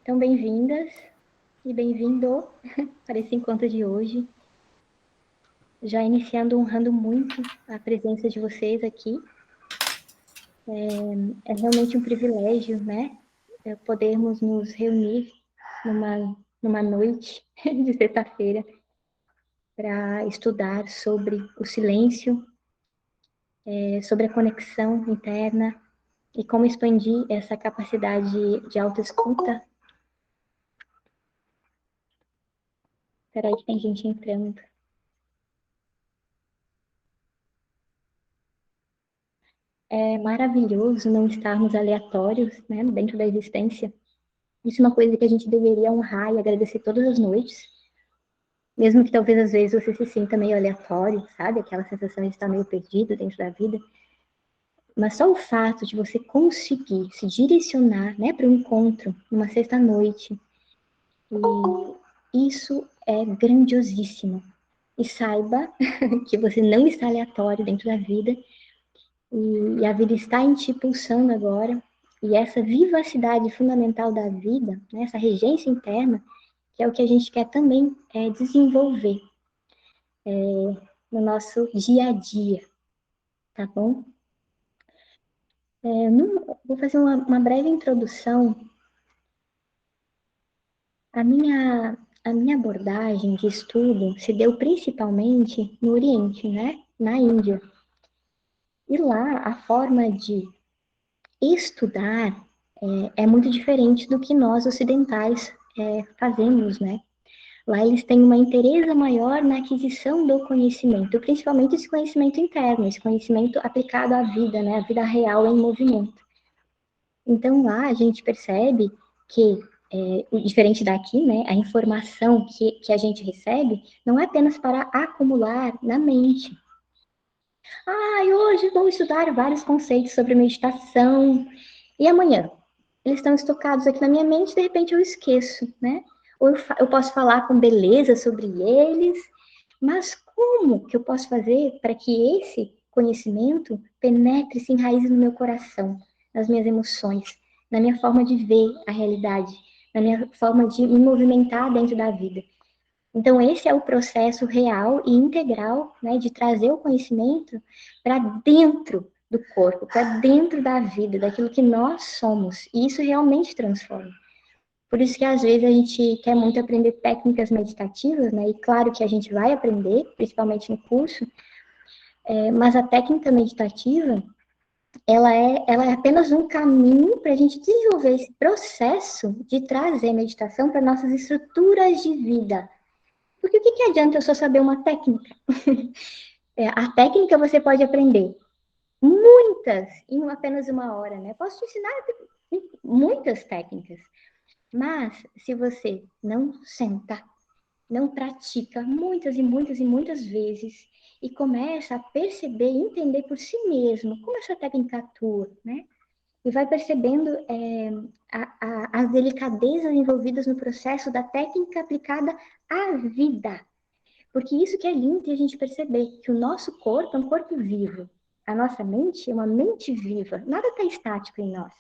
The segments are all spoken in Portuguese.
Então, bem-vindas e bem-vindo para esse encontro de hoje. Já iniciando honrando muito a presença de vocês aqui. É realmente um privilégio, né? Podermos nos reunir numa noite de sexta-feira para estudar sobre o silêncio, sobre a conexão interna e como expandir essa capacidade de autoescuta. Espera aí que tem gente entrando. É maravilhoso não estarmos aleatórios, né, dentro da existência. Isso é uma coisa que a gente deveria honrar e agradecer todas as noites. Mesmo que talvez às vezes você se sinta meio aleatório, sabe? Aquela sensação de estar meio perdido dentro da vida. Mas só o fato de você conseguir se direcionar, né, para um encontro, numa sexta-noite, e isso é grandiosíssimo. E saiba que você não está aleatório dentro da vida, e a vida está em ti pulsando agora, e essa vivacidade fundamental da vida, né, essa regência interna, que é o que a gente quer também desenvolver no nosso dia a dia, tá bom? Vou fazer uma breve introdução. A minha abordagem de estudo se deu principalmente no Oriente, né? Na Índia. E lá, a forma de estudar é muito diferente do que nós ocidentais fazemos, né? Lá eles têm uma interesse maior na aquisição do conhecimento, principalmente esse conhecimento interno, esse conhecimento aplicado à vida, né? A vida real em movimento. Então lá a gente percebe que, diferente daqui, né? A informação que a gente recebe não é apenas para acumular na mente. Hoje vou estudar vários conceitos sobre meditação, e amanhã? Eles estão estocados aqui na minha mente e de repente eu esqueço, né? Ou eu posso falar com beleza sobre eles, mas como que eu posso fazer para que esse conhecimento penetre, se enraize no meu coração, nas minhas emoções, na minha forma de ver a realidade, na minha forma de me movimentar dentro da vida? Então, esse é o processo real e integral, né, de trazer o conhecimento para dentro do corpo, para dentro da vida, daquilo que nós somos. E isso realmente transforma. Por isso que às vezes a gente quer muito aprender técnicas meditativas, né? E claro que a gente vai aprender, principalmente no curso, mas a técnica meditativa, ela é apenas um caminho para a gente desenvolver esse processo de trazer meditação para nossas estruturas de vida. Porque o que adianta eu só saber uma técnica? A técnica você pode aprender muitas em apenas uma hora, né? Posso te ensinar muitas técnicas, mas se você não senta, não pratica muitas e muitas e muitas vezes e começa a perceber e entender por si mesmo como essa técnica atua, né? E vai percebendo as delicadezas envolvidas no processo da técnica aplicada à vida. Porque isso que é lindo de a gente perceber, que o nosso corpo é um corpo vivo. A nossa mente é uma mente viva. Nada está estático em nós.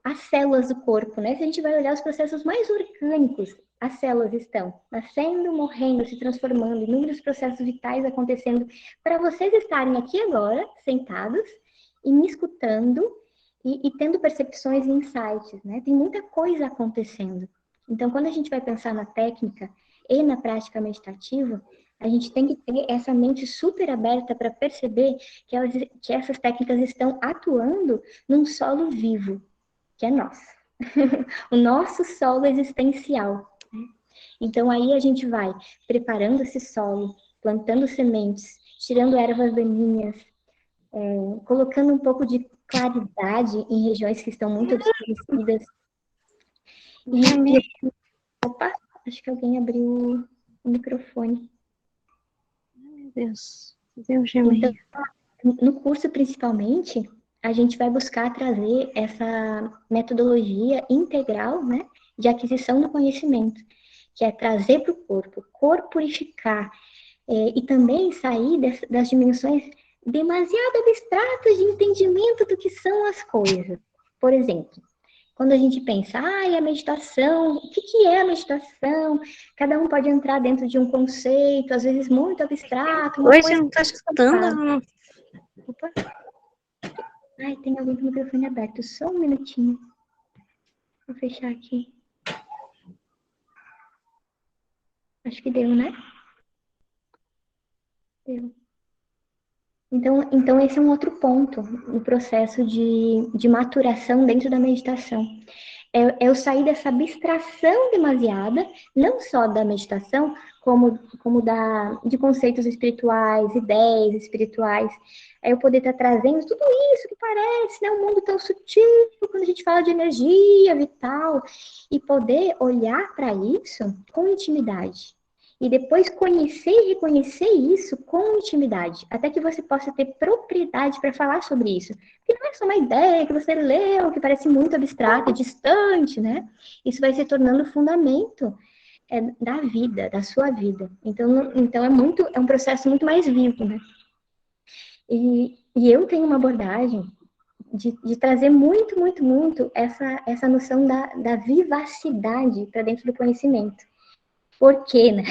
As células do corpo, né? Se a gente vai olhar os processos mais orgânicos, as células estão nascendo, morrendo, se transformando, inúmeros processos vitais acontecendo, para vocês estarem aqui agora, sentados, e me escutando, e tendo percepções e insights, né? Tem muita coisa acontecendo. Então, quando a gente vai pensar na técnica e na prática meditativa, a gente tem que ter essa mente super aberta para perceber que essas técnicas estão atuando num solo vivo, que é nosso. O nosso solo existencial. Então, aí a gente vai preparando esse solo, plantando sementes, tirando ervas daninhas, colocando um pouco de claridade em regiões que estão muito obscurecidas. Opa, acho que alguém abriu o microfone. Meu Deus, Deus Então, no curso, principalmente, a gente vai buscar trazer essa metodologia integral, né, de aquisição do conhecimento, que é trazer para o corpo, corporificar, e também sair das dimensões demasiado abstratas de entendimento do que são as coisas. Por exemplo, quando a gente pensa, e a meditação, o que que é a meditação? Cada um pode entrar dentro de um conceito, às vezes muito abstrato, uma Oi, você coisa não tá que escutando? fala. Opa, tem alguém com o microfone aberto, só um minutinho. Vou fechar aqui. Acho que deu, né? Deu. Então esse é um outro ponto no processo de maturação dentro da meditação. É eu sair dessa abstração demasiada, não só da meditação, como de conceitos espirituais, ideias espirituais. É eu poder estar trazendo tudo isso que parece, né? Um mundo tão sutil, quando a gente fala de energia vital, e poder olhar para isso com intimidade. E depois conhecer e reconhecer isso com intimidade, até que você possa ter propriedade para falar sobre isso. Porque não é só uma ideia que você leu, que parece muito abstrata e distante, né? Isso vai se tornando fundamento da vida, da sua vida. Então é um processo muito mais vivo, né? E eu tenho uma abordagem de trazer muito, muito, muito essa noção da vivacidade para dentro do conhecimento. Por quê, né?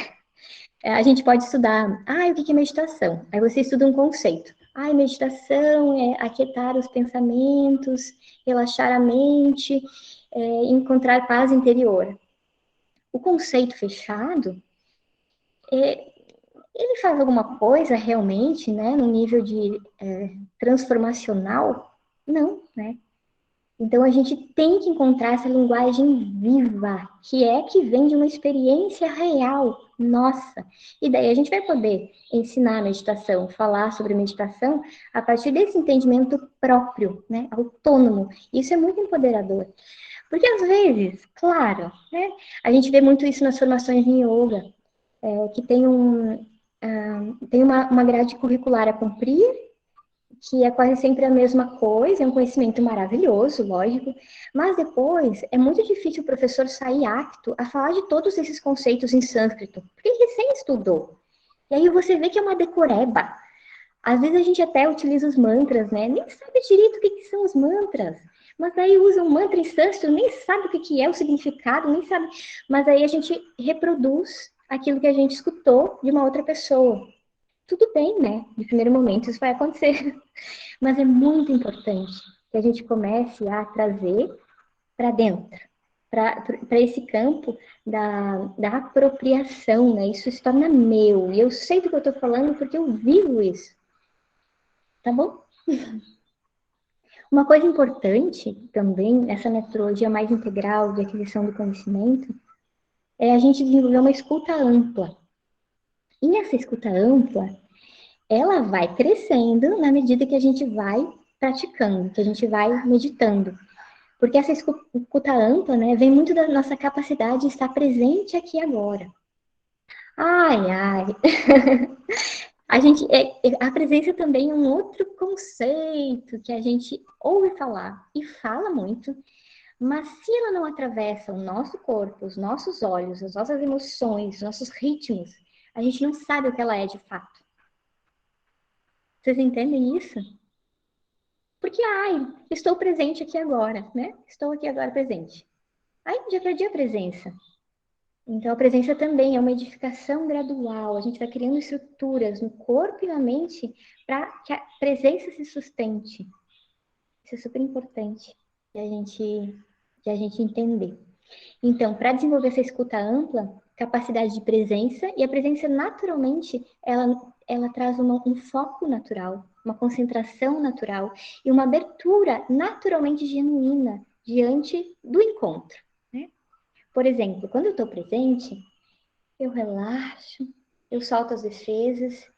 A gente pode estudar, o que é meditação? Aí você estuda um conceito. Meditação é aquietar os pensamentos, relaxar a mente, encontrar paz interior. O conceito fechado, ele faz alguma coisa realmente, né, no nível de transformacional? Não, né? Então a gente tem que encontrar essa linguagem viva, que vem de uma experiência real, nossa. E daí a gente vai poder ensinar a meditação, falar sobre meditação a partir desse entendimento próprio, né, autônomo. Isso é muito empoderador. Porque às vezes, claro, né, a gente vê muito isso nas formações em yoga, que tem uma grade curricular a cumprir, que é quase sempre a mesma coisa, é um conhecimento maravilhoso, lógico, mas depois é muito difícil o professor sair apto a falar de todos esses conceitos em sânscrito, porque ele recém estudou. E aí você vê que é uma decoreba. Às vezes a gente até utiliza os mantras, né? Nem sabe direito o que são os mantras. Mas aí usa um mantra em sânscrito, nem sabe o que é o significado, nem sabe. Mas aí a gente reproduz aquilo que a gente escutou de uma outra pessoa. Tudo bem, né? De primeiro momento isso vai acontecer. Mas é muito importante que a gente comece a trazer para dentro, para esse campo da apropriação, né? Isso se torna meu. E eu sei do que eu estou falando porque eu vivo isso. Tá bom? Uma coisa importante também nessa metodologia mais integral de aquisição do conhecimento é a gente desenvolver uma escuta ampla. E essa escuta ampla, ela vai crescendo na medida que a gente vai praticando, que a gente vai meditando. Porque essa escuta ampla, né, vem muito da nossa capacidade de estar presente aqui e agora. Ai, ai. A presença também é um outro conceito que a gente ouve falar e fala muito, mas se ela não atravessa o nosso corpo, os nossos olhos, as nossas emoções, os nossos ritmos, a gente não sabe o que ela é de fato. Vocês entendem isso? Porque, estou presente aqui agora, né? Estou aqui agora presente. Já perdi a presença. Então, a presença também é uma edificação gradual. A gente vai criando estruturas no corpo e na mente para que a presença se sustente. Isso é super importante de a gente entender. Então, para desenvolver essa escuta ampla, capacidade de presença, e a presença naturalmente, ela traz um foco natural, uma concentração natural e uma abertura naturalmente genuína diante do encontro. Né? Por exemplo, quando eu estou presente, eu relaxo, eu solto as defesas,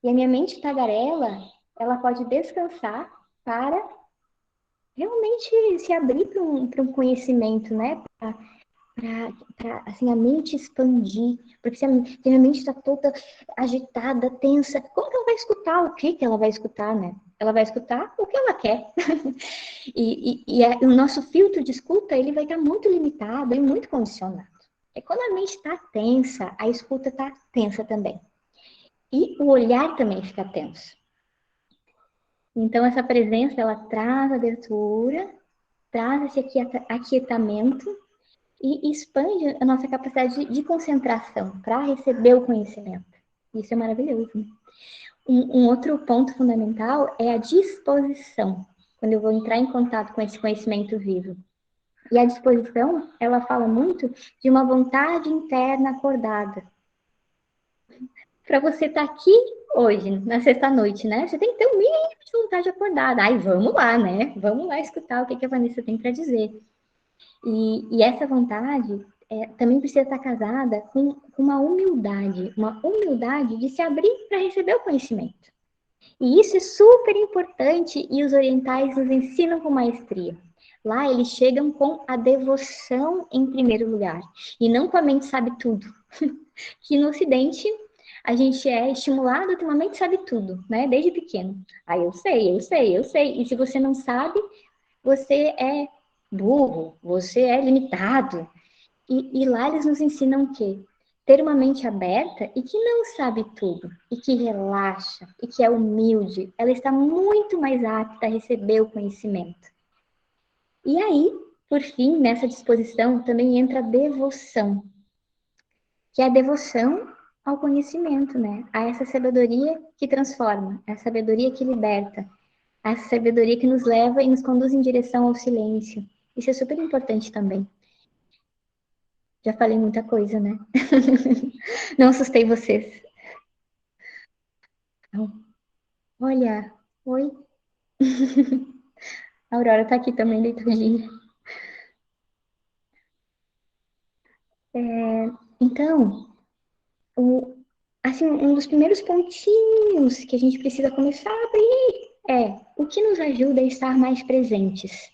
e a minha mente tagarela, ela pode descansar para realmente se abrir para um conhecimento, né? Para assim, a mente expandir. Porque se a mente está toda agitada, tensa, como que ela vai escutar? O que ela vai escutar, né? Ela vai escutar o que ela quer. O nosso filtro de escuta, ele vai estar muito limitado e muito condicionado. E quando a mente está tensa, a escuta está tensa também. E o olhar também fica tenso. Então, essa presença, ela traz abertura traz esse aquietamento e expande a nossa capacidade de concentração para receber o conhecimento. Isso é maravilhoso. Né? Um outro ponto fundamental é a disposição, quando eu vou entrar em contato com esse conhecimento vivo. E a disposição, ela fala muito de uma vontade interna acordada. Para você estar aqui hoje, na sexta-noite, né? Você tem que ter um mínimo de vontade acordada. Aí vamos lá, né? Vamos lá escutar o que a Vanessa tem para dizer. E essa vontade também precisa estar casada com uma humildade de se abrir para receber o conhecimento. E isso é super importante e os orientais nos ensinam com maestria. Lá eles chegam com a devoção em primeiro lugar, e não com a mente sabe tudo. Que no Ocidente a gente é estimulado a ter uma mente sabe tudo, né? Desde pequeno. Ah, eu sei. E se você não sabe, você é burro, você é limitado. E lá eles nos ensinam o quê? Ter uma mente aberta e que não sabe tudo, e que relaxa, e que é humilde, ela está muito mais apta a receber o conhecimento. E aí, por fim, nessa disposição também entra a devoção, que é a devoção ao conhecimento, né? A essa sabedoria que transforma, a sabedoria que liberta, a sabedoria que nos leva e nos conduz em direção ao silêncio. Isso é super importante também. Já falei muita coisa, né? Não assustei vocês. Não. Olha, oi. A Aurora tá aqui também, deitadinha. Então, assim, um dos primeiros pontinhos que a gente precisa começar a abrir é o que nos ajuda a estar mais presentes.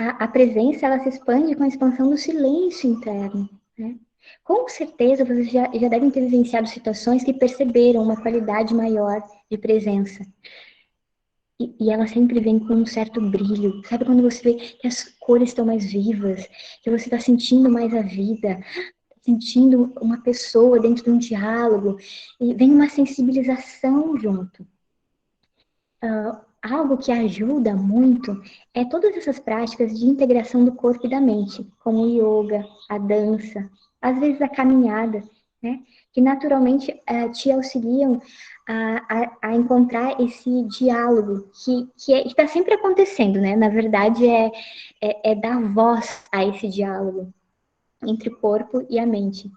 A presença, ela se expande com a expansão do silêncio interno, né? Com certeza, vocês já devem ter vivenciado situações que perceberam uma qualidade maior de presença. E ela sempre vem com um certo brilho. Sabe quando você vê que as cores estão mais vivas, que você está sentindo mais a vida, sentindo uma pessoa dentro de um diálogo, e vem uma sensibilização junto. Algo que ajuda muito é todas essas práticas de integração do corpo e da mente, como o yoga, a dança, às vezes a caminhada, né? Que naturalmente te auxiliam a encontrar esse diálogo que está sempre acontecendo, né? Na verdade, é dar voz a esse diálogo entre o corpo e a mente.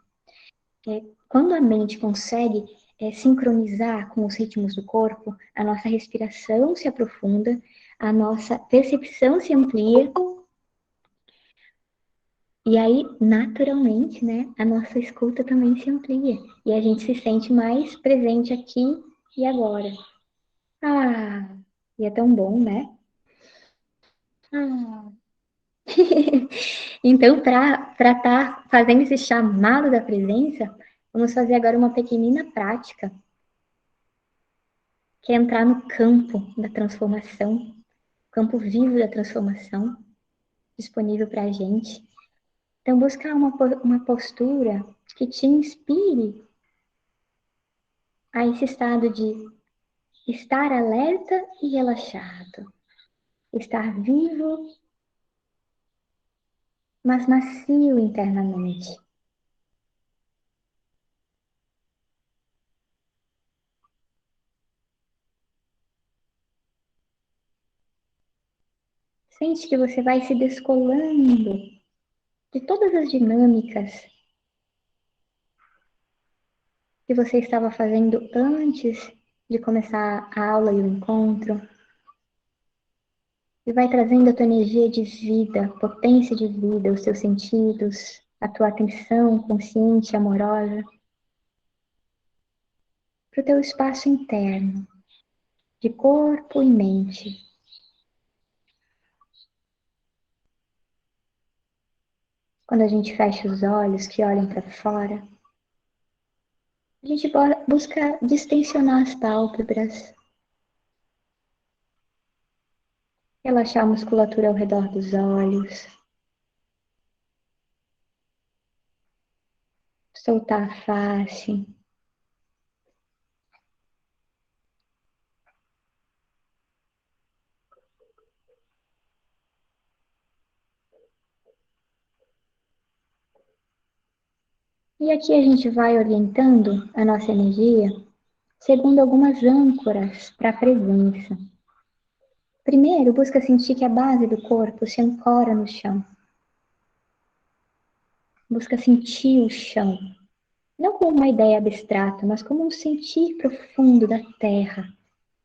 Quando a mente consegue sincronizar com os ritmos do corpo, a nossa respiração se aprofunda, a nossa percepção se amplia, e aí, naturalmente, né, a nossa escuta também se amplia, e a gente se sente mais presente aqui e agora. Ah, e é tão bom, né? Ah. Então, para estar fazendo esse chamado da presença, vamos fazer agora uma pequenina prática que é entrar no campo da transformação, campo vivo da transformação, disponível para a gente. Então, buscar uma postura que te inspire a esse estado de estar alerta e relaxado, estar vivo, mas macio internamente. Sente que você vai se descolando de todas as dinâmicas que você estava fazendo antes de começar a aula e o encontro. E vai trazendo a tua energia de vida, potência de vida, os teus sentidos, a tua atenção consciente e amorosa para o teu espaço interno, de corpo e mente. Quando a gente fecha os olhos que olham para fora, a gente busca distensionar as pálpebras, relaxar a musculatura ao redor dos olhos, soltar a face. E aqui a gente vai orientando a nossa energia segundo algumas âncoras para a presença. Primeiro, busca sentir que a base do corpo se ancora no chão. Busca sentir o chão, não como uma ideia abstrata, mas como um sentir profundo da terra.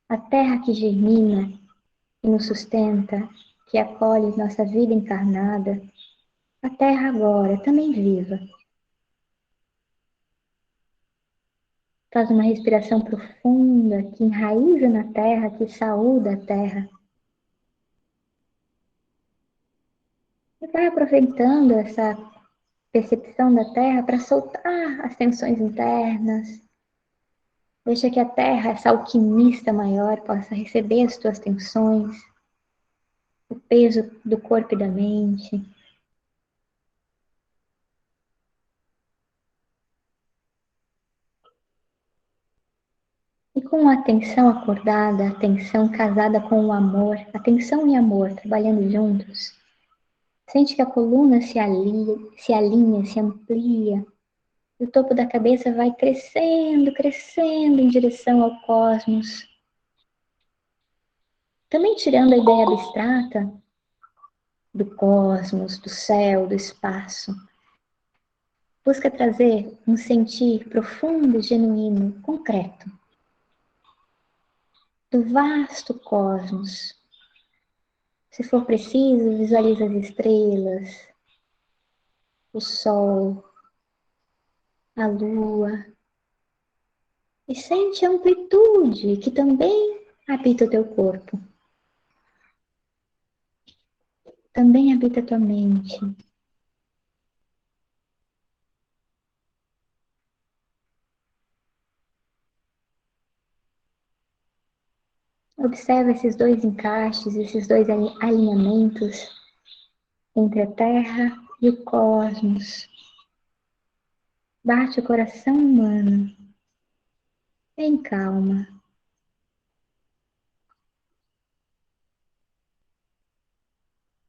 A terra que germina e nos sustenta, que acolhe nossa vida encarnada. A terra agora, também viva. Faz uma respiração profunda que enraiza na terra, que saúda a terra. E vai aproveitando essa percepção da terra para soltar as tensões internas. Deixa que a terra, essa alquimista maior, possa receber as tuas tensões, o peso do corpo e da mente. E com a atenção acordada, a atenção casada com o amor, atenção e amor trabalhando juntos, sente que a coluna se alinha, se amplia, e o topo da cabeça vai crescendo, crescendo em direção ao cosmos. Também tirando a ideia abstrata do cosmos, do céu, do espaço. Busca trazer um sentir profundo, genuíno, concreto, do vasto cosmos. Se for preciso, visualize as estrelas, o sol, a lua, e sente a amplitude que também habita o teu corpo, também habita a tua mente. Observa esses dois encaixes, esses dois alinhamentos entre a Terra e o cosmos. Bate o coração humano em calma.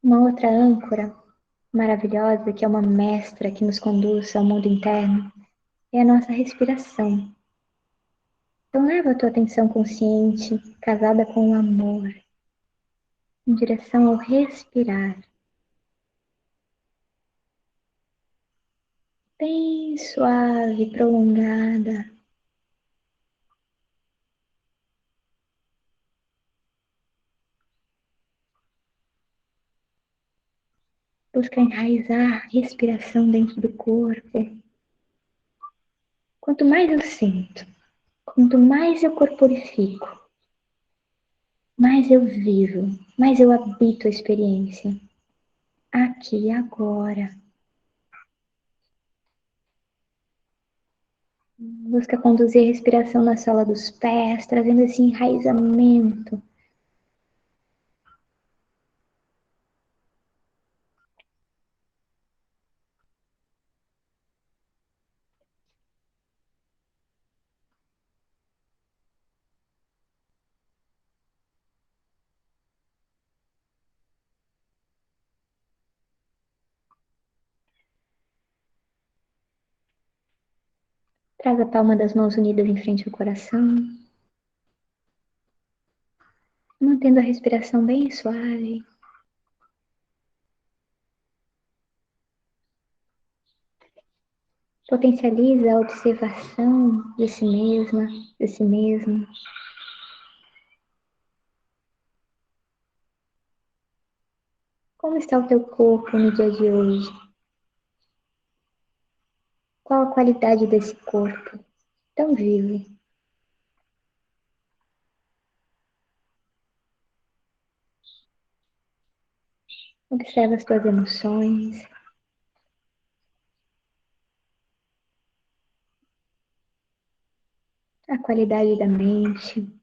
Uma outra âncora maravilhosa, que é uma mestra que nos conduz ao mundo interno, é a nossa respiração. Então leva a tua atenção consciente, casada com o amor, em direção ao respirar. Bem suave, prolongada. Busca enraizar a respiração dentro do corpo. Quanto mais eu sinto, quanto mais eu corporifico, mais eu vivo, mais eu habito a experiência. Aqui e agora. Busca conduzir a respiração na sola dos pés, trazendo esse enraizamento. Traz a palma das mãos unidas em frente ao coração, mantendo a respiração bem suave. Potencializa a observação de si mesma, de si mesmo. Como está o teu corpo no dia de hoje? Qual a qualidade desse corpo tão vivo? Observa as tuas emoções, a qualidade da mente.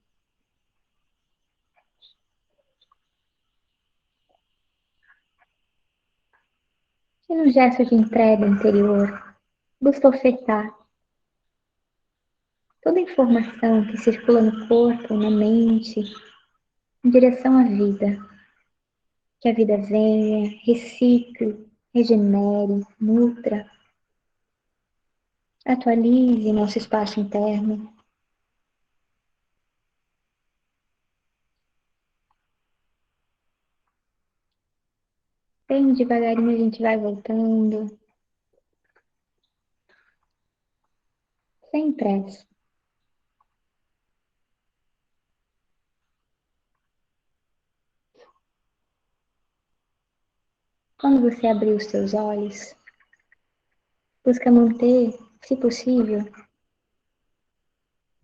E num gesto de entrega interior, busca ofertar toda a informação que circula no corpo, na mente, em direção à vida. Que a vida venha, recicle, regenere, nutra. Atualize nosso espaço interno. Bem devagarinho a gente vai voltando. Sem pressa. Quando você abrir os seus olhos, busca manter, se possível,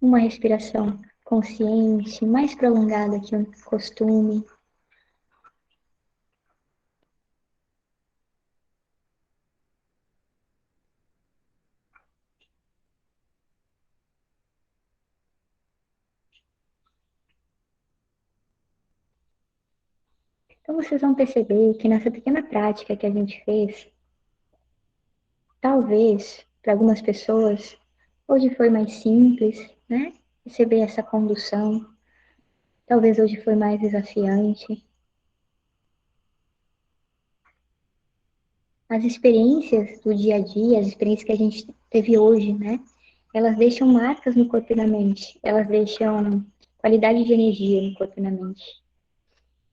uma respiração consciente, mais prolongada que o costume. Então vocês vão perceber que nessa pequena prática que a gente fez, talvez, para algumas pessoas, hoje foi mais simples, né? Receber essa condução. Talvez hoje foi mais desafiante. As experiências do dia a dia, as experiências que a gente teve hoje, né? Elas deixam marcas no corpo e na mente. Elas deixam qualidade de energia no corpo e na mente.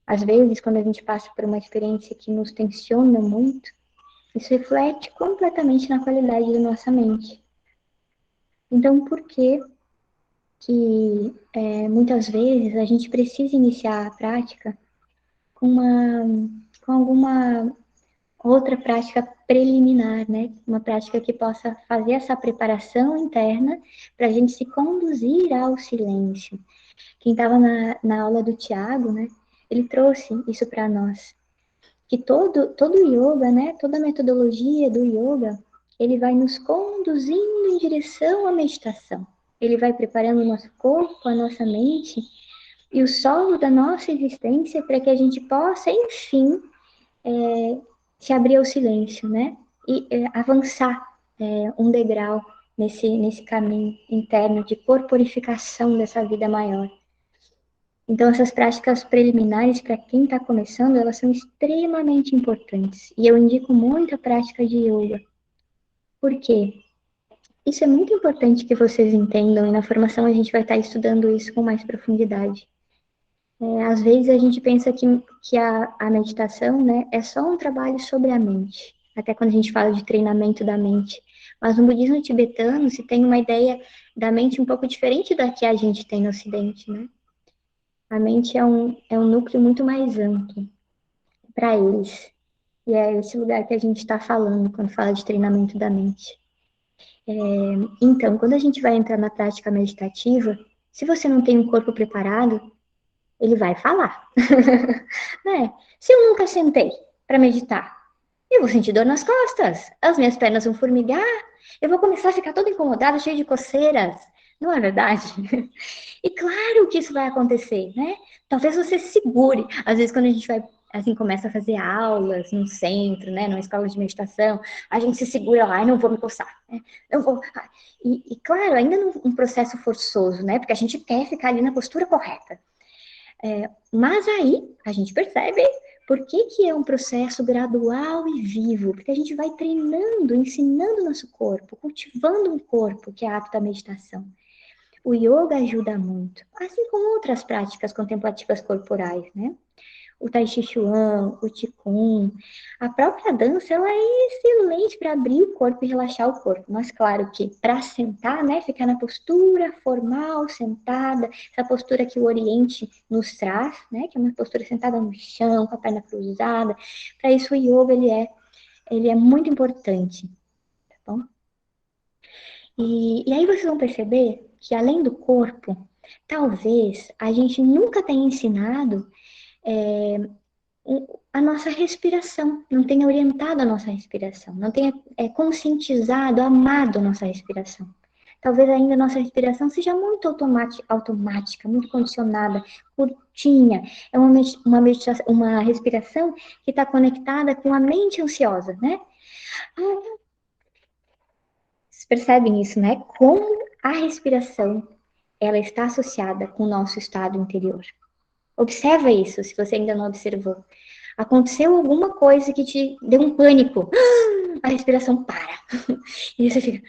Às vezes, quando a gente passa por uma experiência que nos tensiona muito, isso reflete completamente na qualidade da nossa mente. Então, por que muitas vezes a gente precisa iniciar a prática com alguma outra prática preliminar, né? Uma prática que possa fazer essa preparação interna para a gente se conduzir ao silêncio. Quem estava na aula do Tiago, né? Ele trouxe isso para nós. Que todo yoga, né? Toda a metodologia do yoga, ele vai nos conduzindo em direção à meditação. Ele vai preparando o nosso corpo, a nossa mente e o solo da nossa existência para que a gente possa, enfim, se abrir ao silêncio, né? E avançar um degrau nesse caminho interno de corporificação dessa vida maior. Então, essas práticas preliminares, para quem está começando, elas são extremamente importantes. E eu indico muito a prática de yoga. Por quê? Isso é muito importante que vocês entendam, e na formação a gente vai estar estudando isso com mais profundidade. Às vezes a gente pensa que a meditação, né, é só um trabalho sobre a mente, até quando a gente fala de treinamento da mente. Mas no budismo tibetano se tem uma ideia da mente um pouco diferente da que a gente tem no Ocidente, né? A mente é um núcleo muito mais amplo para eles. E é esse lugar que a gente está falando quando fala de treinamento da mente. Então, quando a gente vai entrar na prática meditativa, se você não tem um corpo preparado, ele vai falar. Né? Se eu nunca sentei para meditar, eu vou sentir dor nas costas, as minhas pernas vão formigar, eu vou começar a ficar toda incomodada, cheia de coceiras. Não é verdade? E claro que isso vai acontecer, né? Talvez você se segure. Às vezes, quando a gente vai, assim, começa a fazer aulas no centro, né? Numa escola de meditação, a gente se segura lá, não vou me coçar, né? Não vou. E claro, ainda num processo forçoso, né? Porque a gente quer ficar ali na postura correta. Mas aí a gente percebe por que é um processo gradual e vivo, porque a gente vai treinando, ensinando o nosso corpo, cultivando um corpo que é apto à meditação. O yoga ajuda muito, assim como outras práticas contemplativas corporais, né? O Tai Chi Chuan, o Qigong, a própria dança, ela é excelente para abrir o corpo e relaxar o corpo. Mas claro que para sentar, né, ficar na postura formal, sentada, essa postura que o Oriente nos traz, né, que é uma postura sentada no chão, com a perna cruzada. Para isso o yoga ele é muito importante, tá bom? E aí vocês vão perceber que além do corpo, talvez a gente nunca tenha ensinado a nossa respiração, não tenha orientado a nossa respiração, não tenha conscientizado, amado a nossa respiração. Talvez ainda a nossa respiração seja muito automática, muito condicionada, curtinha. É uma respiração que está conectada com a mente ansiosa, né? Vocês percebem isso, né? Como a respiração ela está associada com o nosso estado interior. Observa isso, se você ainda não observou. Aconteceu alguma coisa que te deu um pânico. A respiração para. E você fica.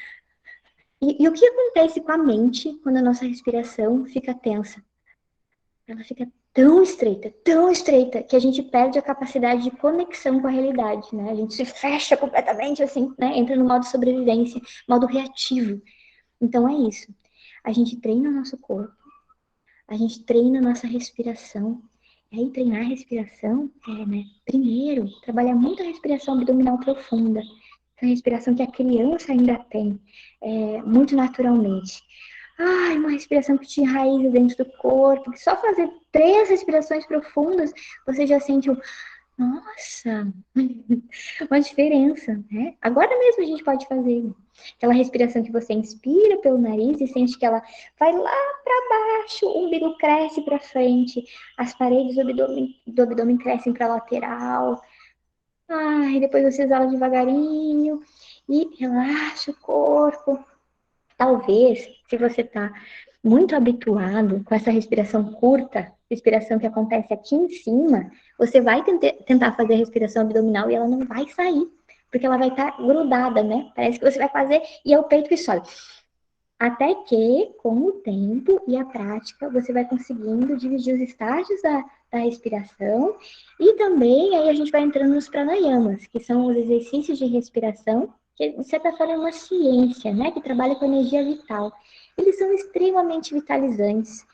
E o que acontece com a mente quando a nossa respiração fica tensa? Ela fica tão estreita, que a gente perde a capacidade de conexão com a realidade, né? A gente se fecha completamente, assim, né? Entra no modo sobrevivência, modo reativo. Então é isso. A gente treina o nosso corpo, a gente treina a nossa respiração. E aí, treinar a respiração é, né? Primeiro, trabalhar muito a respiração abdominal profunda. A respiração que a criança ainda tem, muito naturalmente. Ai, uma respiração que te enraiza dentro do corpo. Só fazer 3 respirações profundas, você já sente nossa, uma diferença, né? Agora mesmo a gente pode fazer aquela respiração que você inspira pelo nariz e sente que ela vai lá para baixo, o umbigo cresce para frente, as paredes do abdômen crescem para a lateral. Ai, depois você exala devagarinho e relaxa o corpo. Talvez, se você está muito habituado com essa respiração curta, respiração que acontece aqui em cima, você vai tentar fazer a respiração abdominal e ela não vai sair, porque ela vai estar grudada, né? Parece que você vai fazer e é o peito que sobe. Até que, com o tempo e a prática, você vai conseguindo dividir os estágios da respiração e também aí a gente vai entrando nos pranayamas, que são os exercícios de respiração, que de certa forma é uma ciência, né, que trabalha com energia vital. Eles são extremamente vitalizantes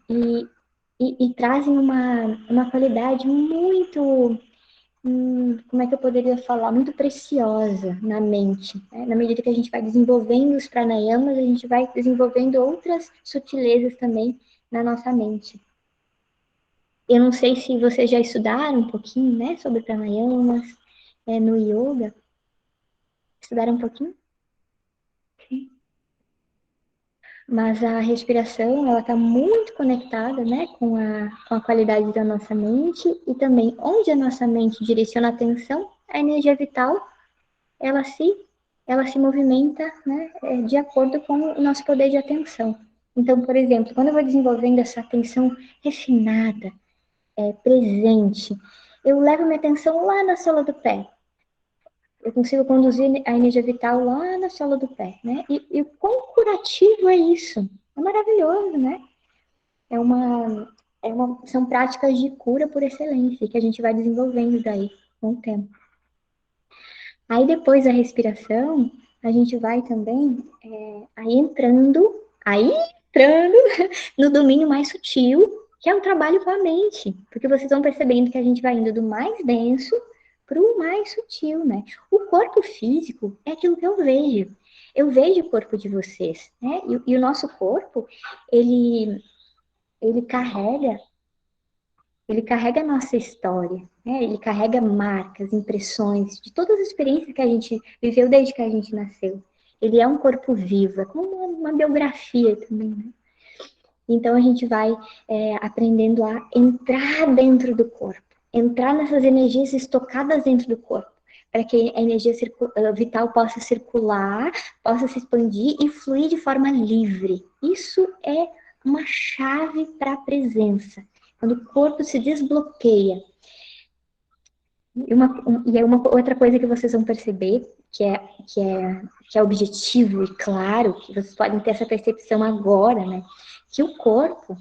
e, e trazem uma qualidade muito como é que eu poderia falar, muito preciosa na mente. Né? Na medida que a gente vai desenvolvendo os pranayamas, a gente vai desenvolvendo outras sutilezas também na nossa mente. Eu não sei se vocês já estudaram um pouquinho, né, sobre pranayamas, no yoga. Estudaram um pouquinho? Mas a respiração, ela está muito conectada, né, com a qualidade da nossa mente e também onde a nossa mente direciona a atenção, a energia vital ela se movimenta, né, de acordo com o nosso poder de atenção. Então, por exemplo, quando eu vou desenvolvendo essa atenção refinada, presente, eu levo minha atenção lá na sola do pé. Eu consigo conduzir a energia vital lá na sola do pé, né? E o quão curativo é isso? É maravilhoso, né? São práticas de cura por excelência que a gente vai desenvolvendo daí com o tempo. Aí depois da respiração, a gente vai também aí entrando no domínio mais sutil, que é o trabalho com a mente. Porque vocês estão percebendo que a gente vai indo do mais denso para o mais sutil, né? O corpo físico é aquilo que eu vejo. Eu vejo o corpo de vocês, né? E o nosso corpo, ele carrega ele carrega a nossa história, né? Ele carrega marcas, impressões de todas as experiências que a gente viveu desde que a gente nasceu. Ele é um corpo vivo, é como uma biografia também, né? Então a gente vai aprendendo a entrar dentro do corpo, entrar nessas energias estocadas dentro do corpo, para que a energia vital possa circular, possa se expandir e fluir de forma livre. Isso é uma chave para a presença. Quando o corpo se desbloqueia. E uma outra coisa que vocês vão perceber, que é objetivo e claro, que vocês podem ter essa percepção agora, né? Que o corpo,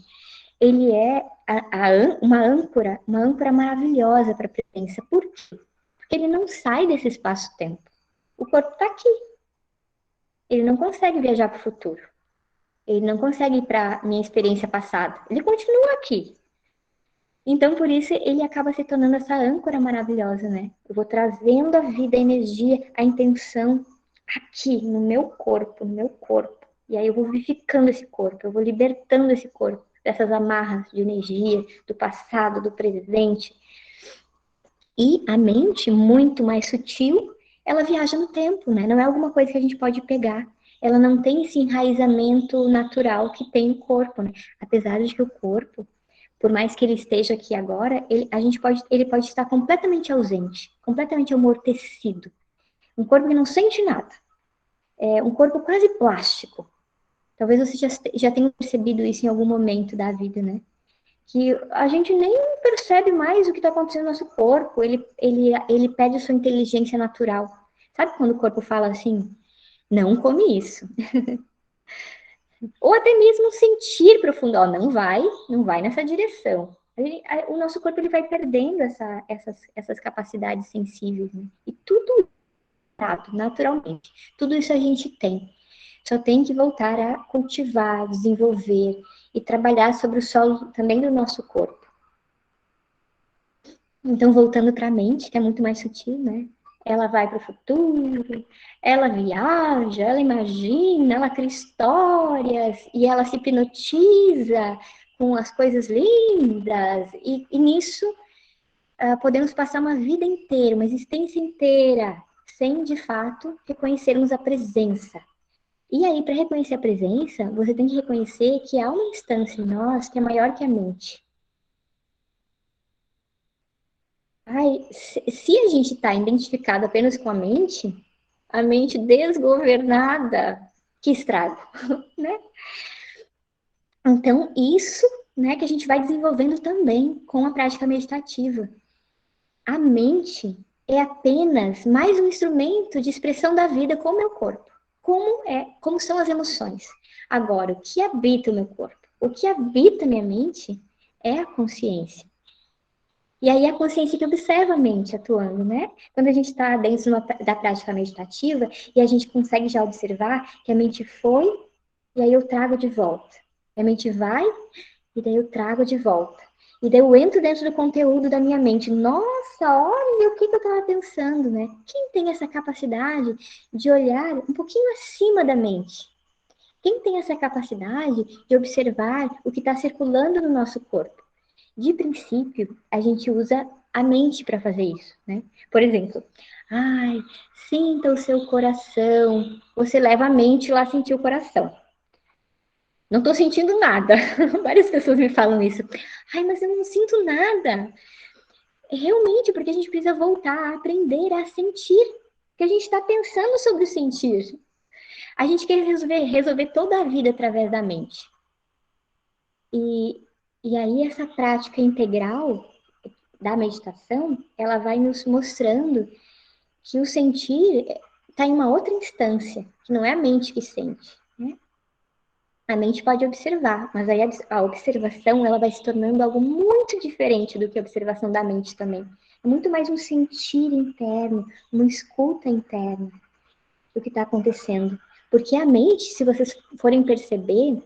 ele é uma âncora maravilhosa para a presença. Por quê? Porque ele não sai desse espaço-tempo. O corpo está aqui. Ele não consegue viajar para o futuro. Ele não consegue ir para a minha experiência passada. Ele continua aqui. Então, por isso, ele acaba se tornando essa âncora maravilhosa, né? Eu vou trazendo a vida, a energia, a intenção aqui, no meu corpo, no meu corpo. E aí eu vou vivificando esse corpo, eu vou libertando esse corpo dessas amarras de energia, do passado, do presente. E a mente, muito mais sutil, ela viaja no tempo, né? Não é alguma coisa que a gente pode pegar. Ela não tem esse enraizamento natural que tem o corpo, né? Apesar de que o corpo, por mais que ele esteja aqui agora, ele pode estar completamente ausente, completamente amortecido. Um corpo que não sente nada. É um corpo quase plástico. Talvez você já tenha percebido isso em algum momento da vida, né? Que a gente nem percebe mais o que está acontecendo no nosso corpo. Ele pede a sua inteligência natural. Sabe quando o corpo fala assim? Não come isso. Ou até mesmo sentir profundo, ó, não vai nessa direção. O nosso corpo ele vai perdendo essas capacidades sensíveis, né? E tudo naturalmente. Tudo isso a gente tem. Só tem que voltar a cultivar, desenvolver e trabalhar sobre o solo também do nosso corpo. Então, voltando para a mente, que é muito mais sutil, né? Ela vai para o futuro, ela viaja, ela imagina, ela cria histórias e ela se hipnotiza com as coisas lindas. E nisso podemos passar uma vida inteira, uma existência inteira, sem de fato reconhecermos a presença. E aí, para reconhecer a presença, você tem que reconhecer que há uma instância em nós que é maior que a mente. Ai, se a gente está identificado apenas com a mente desgovernada, que estrago, né? Então, isso, né, que a gente vai desenvolvendo também com a prática meditativa. A mente é apenas mais um instrumento de expressão da vida com o meu corpo. Como são as emoções. Agora, o que habita o meu corpo? O que habita a minha mente é a consciência. E aí a consciência que observa a mente atuando, né? Quando a gente está dentro da prática meditativa e a gente consegue já observar que a mente foi e aí eu trago de volta. A mente vai e daí eu trago de volta. E daí eu entro dentro do conteúdo da minha mente. Nossa, olha o que eu estava pensando, né? Quem tem essa capacidade de olhar um pouquinho acima da mente? Quem tem essa capacidade de observar o que está circulando no nosso corpo? De princípio, a gente usa a mente para fazer isso, né? Por exemplo, ai, sinta o seu coração. Você leva a mente lá sentir o coração. Não estou sentindo nada. Várias pessoas me falam isso. Ai, mas eu não sinto nada. Realmente, porque a gente precisa voltar a aprender a sentir. Porque a gente está pensando sobre o sentir. A gente quer resolver toda a vida através da mente. E aí, essa prática integral da meditação, ela vai nos mostrando que o sentir está em uma outra instância, que não é a mente que sente, né? A mente pode observar, mas aí a observação ela vai se tornando algo muito diferente do que a observação da mente também. É muito mais um sentir interno, uma escuta interna do que está acontecendo. Porque a mente, se vocês forem perceber,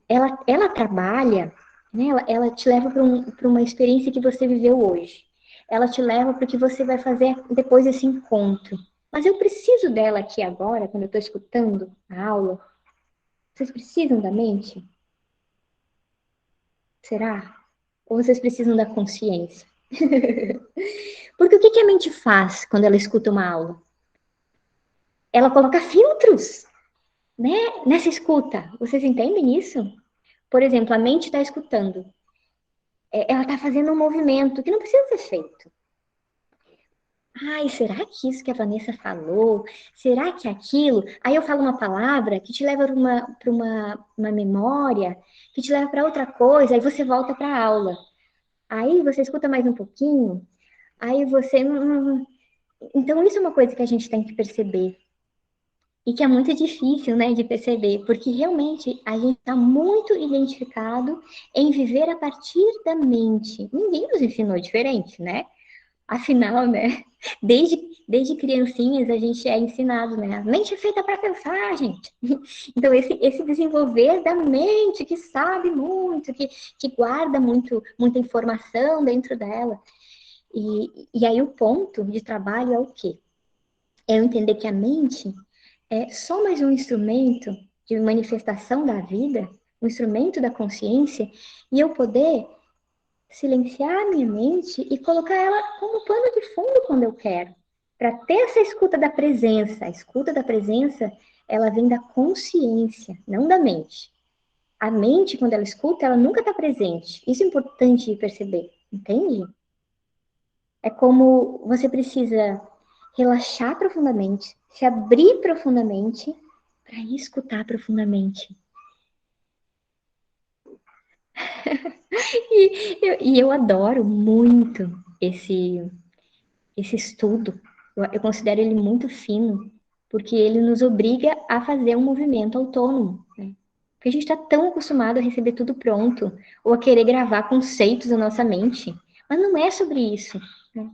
ela trabalha, né? Ela te leva para uma experiência que você viveu hoje. Ela te leva para o que você vai fazer depois desse encontro. Mas eu preciso dela aqui agora, quando eu estou escutando a aula. Vocês precisam da mente? Será? Ou vocês precisam da consciência? Porque o que a mente faz quando ela escuta uma aula? Ela coloca filtros, né? Nessa escuta. Vocês entendem isso? Por exemplo, a mente está escutando. Ela está fazendo um movimento que não precisa ser feito. Ai, será que isso que a Vanessa falou? Será que aquilo? Aí eu falo uma palavra que te leva para uma memória, que te leva para outra coisa, aí você volta para a aula. Aí você escuta mais um pouquinho, aí você. Então, isso é uma coisa que a gente tem que perceber. E que é muito difícil, né, de perceber, porque realmente a gente está muito identificado em viver a partir da mente. Ninguém nos ensinou diferente, né? Afinal, né, desde criancinhas a gente é ensinado, né? A mente é feita para pensar, gente. Então, esse desenvolver da mente que sabe muito, que guarda muita informação dentro dela. E aí o ponto de trabalho é o quê? É eu entender que a mente é só mais um instrumento de manifestação da vida, um instrumento da consciência, e eu poder silenciar a minha mente e colocar ela como pano de fundo quando eu quero, para ter essa escuta da presença. A escuta da presença, ela vem da consciência, não da mente. A mente, quando ela escuta, ela nunca está presente. Isso é importante de perceber, entende? É como você precisa relaxar profundamente, se abrir profundamente para escutar profundamente. E eu adoro muito esse estudo. Eu considero ele muito fino, porque ele nos obriga a fazer um movimento autônomo, né? Porque a gente está tão acostumado a receber tudo pronto, ou a querer gravar conceitos na nossa mente, mas não é sobre isso, né?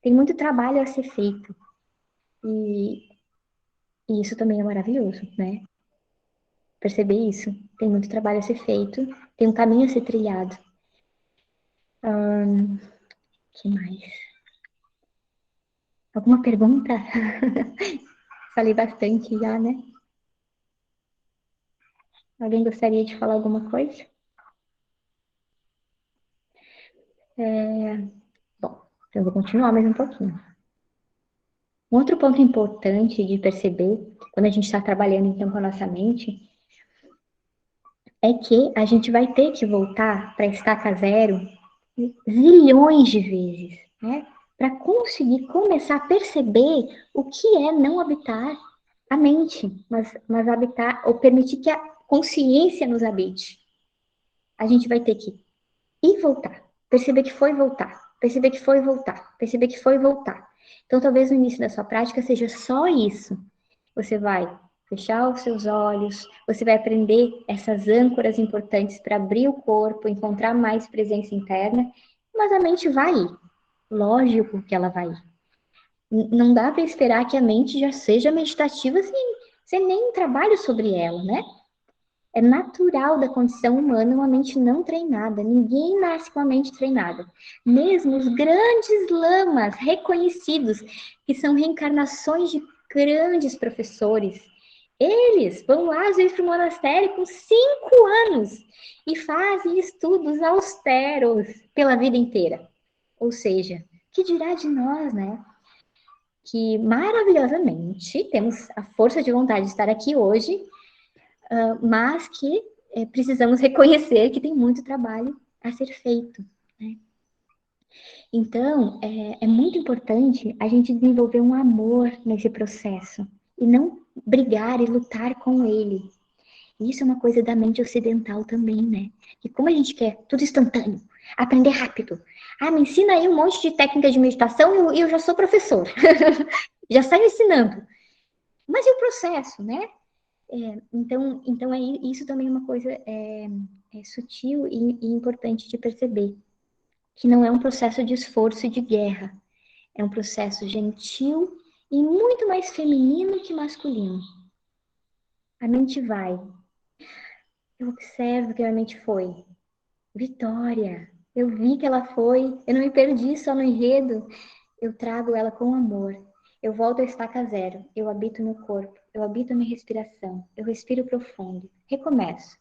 Tem muito trabalho a ser feito, e, e isso também é maravilhoso, né? Perceber isso, tem muito trabalho a ser feito, tem um caminho a ser trilhado. Que mais? Alguma pergunta? Falei bastante já, né? Alguém gostaria de falar alguma coisa? Bom, então eu vou continuar mais um pouquinho. Um outro ponto importante de perceber, quando a gente está trabalhando então com a nossa mente, é que a gente vai ter que voltar para estaca zero zilhões de vezes, né? Para conseguir começar a perceber o que é não habitar a mente, mas habitar, ou permitir que a consciência nos habite. A gente vai ter que ir e voltar, perceber que foi voltar, perceber que foi voltar, perceber que foi voltar. Então, talvez no início da sua prática seja só isso. Você vai fechar os seus olhos, você vai aprender essas âncoras importantes para abrir o corpo, encontrar mais presença interna, mas a mente vai ir. Lógico que ela vai ir. Não dá para esperar que a mente já seja meditativa sem nenhum trabalho sobre ela, né? É natural da condição humana uma mente não treinada. Ninguém nasce com a mente treinada. Mesmo os grandes lamas reconhecidos, que são reencarnações de grandes professores, eles vão lá, às vezes, para o monastério com 5 anos e fazem estudos austeros pela vida inteira. Ou seja, que dirá de nós, né? Que maravilhosamente temos a força de vontade de estar aqui hoje, mas que precisamos reconhecer que tem muito trabalho a ser feito, né? Então, é muito importante a gente desenvolver um amor nesse processo e não brigar e lutar com ele. Isso é uma coisa da mente ocidental também, né? E como a gente quer tudo instantâneo, aprender rápido. Ah, me ensina aí um monte de técnica de meditação e eu já sou professor. Já saio ensinando. Mas e o processo, né? Então isso também é uma coisa sutil e importante de perceber, que não é um processo de esforço e de guerra, é um processo gentil e muito mais feminino que masculino. A mente vai, eu observo que a mente foi, Vitória, eu vi que ela foi, eu não me perdi só no enredo, eu trago ela com amor. Eu volto à estaca zero, eu habito meu corpo, eu habito a minha respiração, eu respiro profundo, recomeço.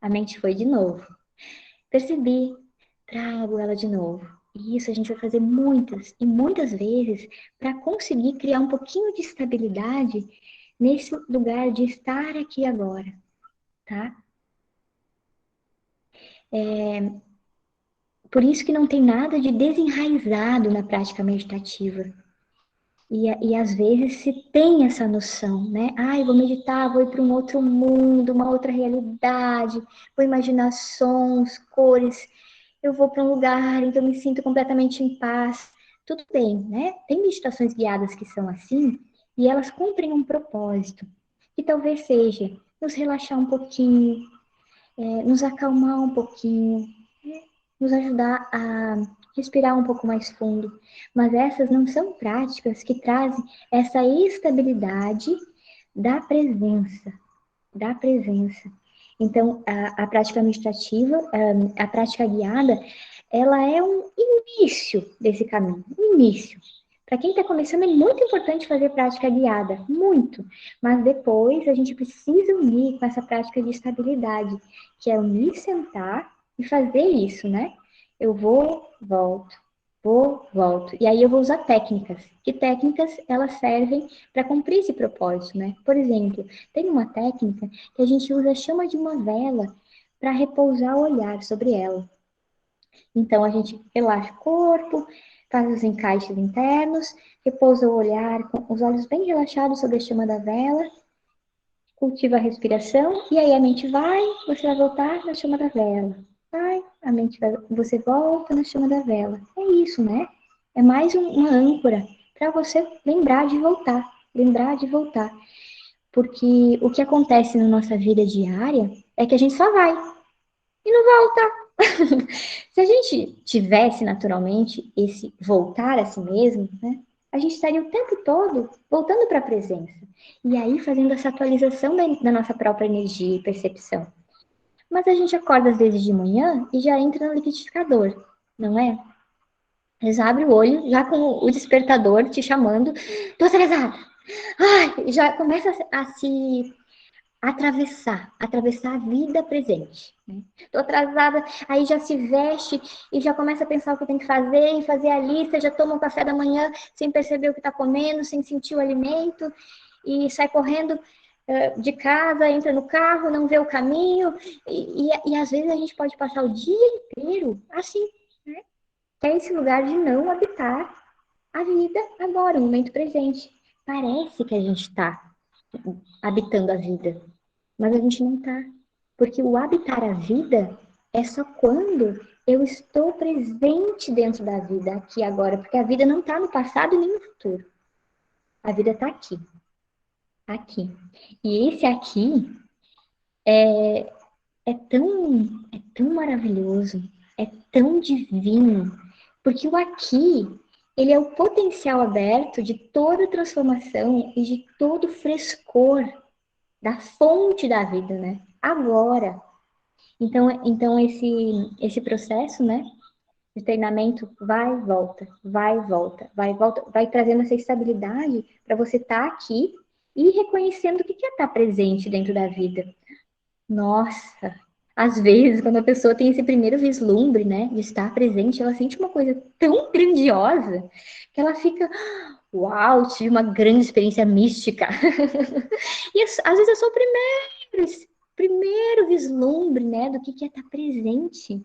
A mente foi de novo. Percebi, trago ela de novo. E isso a gente vai fazer muitas e muitas vezes para conseguir criar um pouquinho de estabilidade nesse lugar de estar aqui agora, tá? Por isso que não tem nada de desenraizado na prática meditativa. E às vezes se tem essa noção, né? Ah, eu vou meditar, vou ir para um outro mundo, uma outra realidade, vou imaginar sons, cores, eu vou para um lugar em que eu me sinto completamente em paz. Tudo bem, né? Tem meditações guiadas que são assim, e elas cumprem um propósito, que talvez seja nos relaxar um pouquinho, nos acalmar um pouquinho, nos ajudar a respirar um pouco mais fundo. Mas essas não são práticas que trazem essa estabilidade da presença, da presença. Então, a prática meditativa, a prática guiada, ela é um início desse caminho, um início. Para quem está começando, é muito importante fazer prática guiada, muito. Mas depois a gente precisa unir com essa prática de estabilidade, que é unir, sentar e fazer isso, né? Eu vou, volto. E aí eu vou usar técnicas. Que técnicas elas servem para cumprir esse propósito, né? Por exemplo, tem uma técnica que a gente usa a chama de uma vela para repousar o olhar sobre ela. Então, a gente relaxa o corpo, faz os encaixes internos, repousa o olhar com os olhos bem relaxados sobre a chama da vela, cultiva a respiração, e aí a mente vai, você vai voltar na chama da vela. Vai, a mente vai, você volta na chama da vela. É isso, né? É mais uma âncora para você lembrar de voltar. lembrar de voltar. Porque o que acontece na nossa vida diária é que a gente só vai e não volta. Se a gente tivesse naturalmente esse voltar a si mesmo, né, a gente estaria o tempo todo voltando para a presença. E aí fazendo essa atualização da nossa própria energia e percepção. Mas a gente acorda às vezes de manhã e já entra no liquidificador, não é? Você já abre o olho, já com o despertador te chamando, tô atrasada. Ai, já começa a se atravessar a vida presente. Né? Tô atrasada, aí já se veste e já começa a pensar o que tem que fazer, e fazer a lista, já toma um café da manhã sem perceber o que está comendo, sem sentir o alimento, e sai correndo de casa, entra no carro, não vê o caminho, e às vezes a gente pode passar o dia inteiro assim, né? Que é esse lugar de não habitar a vida agora, o momento presente. Parece que a gente está habitando a vida, mas a gente não está. Porque o habitar a vida é só quando eu estou presente dentro da vida, aqui agora. Porque a vida não está no passado e nem no futuro. A vida está aqui. Aqui. E esse aqui é tão maravilhoso, é tão divino, porque o aqui, ele é o potencial aberto de toda transformação e de todo frescor da fonte da vida, né? Agora. Então esse processo, né, de treinamento vai, volta, vai, volta, vai trazendo essa estabilidade para você estar aqui e reconhecendo o que é estar presente dentro da vida. Nossa, às vezes, quando a pessoa tem esse primeiro vislumbre, né, de estar presente, ela sente uma coisa tão grandiosa que ela fica, uau, tive uma grande experiência mística. E às vezes é só o primeiro vislumbre, né, do que é estar presente,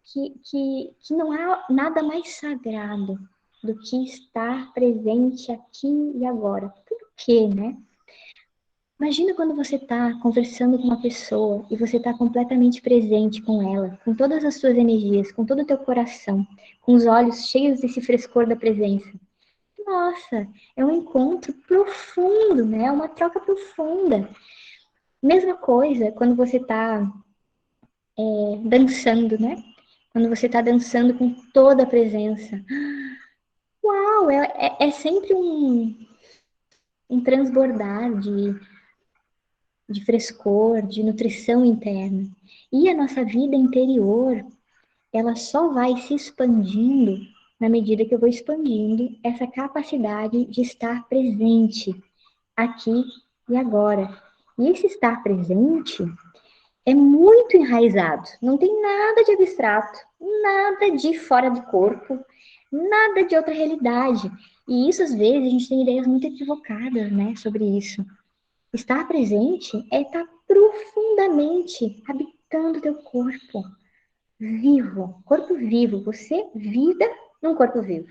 que não há nada mais sagrado do que estar presente aqui e agora. Por quê, né? Imagina quando você está conversando com uma pessoa e você está completamente presente com ela, com todas as suas energias, com todo o teu coração, com os olhos cheios desse frescor da presença. Nossa, é um encontro profundo, né? É uma troca profunda. Mesma coisa quando você está dançando, né? Quando você está dançando com toda a presença. Uau, é sempre um transbordar de frescor, de nutrição interna. E a nossa vida interior, ela só vai se expandindo na medida que eu vou expandindo essa capacidade de estar presente aqui e agora. E esse estar presente é muito enraizado, não tem nada de abstrato, nada de fora do corpo, nada de outra realidade. E isso, às vezes, a gente tem ideias muito equivocadas, né, sobre isso. Estar presente é estar profundamente habitando o teu corpo vivo, você vida num corpo vivo.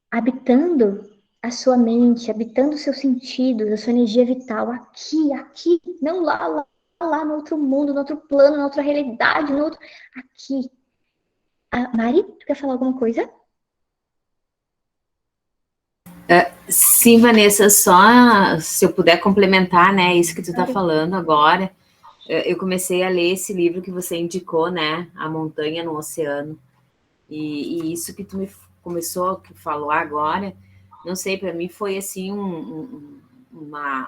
Habitando a sua mente, habitando os seus sentidos, a sua energia vital, aqui, não lá no outro mundo, no outro plano, na outra realidade, no outro, aqui. Mari, tu quer falar alguma coisa? Sim, Vanessa, só se eu puder complementar, né, isso que tu tá falando agora. Eu comecei a ler esse livro que você indicou, né, A Montanha no Oceano, e isso que tu me começou, que falou agora, não sei, para mim foi assim uma